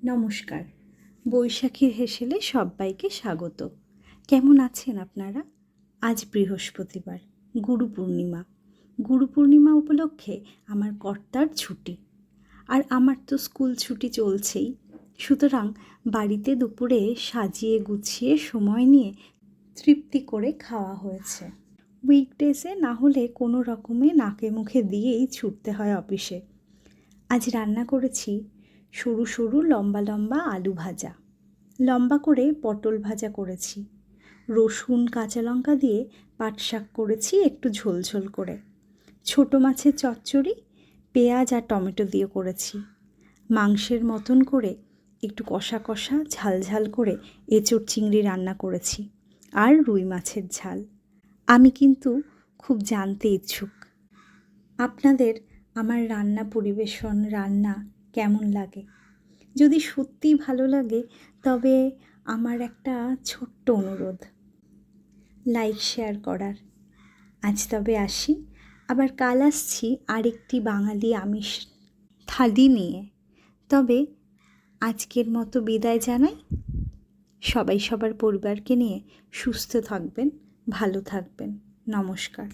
নমস্কার। বৈশাখীর হেসেলে সব্বাইকে স্বাগত। কেমন আছেন আপনারা? আজ বৃহস্পতিবার, গুরু পূর্ণিমা। গুরু পূর্ণিমা উপলক্ষে আমার কর্তার ছুটি, আর আমার তো স্কুল ছুটি চলছেই। সুতরাং বাড়িতে দুপুরে সাজিয়ে গুছিয়ে সময় নিয়ে তৃপ্তি করে খাওয়া হয়েছে। উইকডেজে না হলে কোনো রকমে নাকে মুখে দিয়েই ছুটতে হয় অফিসে। আজ রান্না করেছি সরু সরু লম্বা লম্বা আলু ভাজা, লম্বা করে পটল ভাজা করেছি, রসুন কাঁচা লঙ্কা দিয়ে পাট শাক করেছি একটু ঝোলঝোল করে, ছোটো মাছের চচ্চড়ি পেঁয়াজ আর টমেটো দিয়ে করেছি, মাংসের মতন করে একটু কষা কষা ঝাল ঝাল করে এঁচোড় চিংড়ি রান্না করেছি, আর রুই মাছের ঝাল। আমি কিন্তু খুব জানতে ইচ্ছুক আপনাদের আমার রান্না পরিবেশন, রান্না কেমন লাগে। যদি সত্যিই ভালো লাগে তবে আমার একটা ছোট্ট অনুরোধ, লাইক শেয়ার করার। আজ তবে আসি, আবার কাল আসছি আরেকটি বাঙালি আমিষ থালি নিয়ে। তবে আজকের মতো বিদায় জানাই। সবাই সবার পরিবারকে নিয়ে সুস্থ থাকবেন, ভালো থাকবেন। নমস্কার।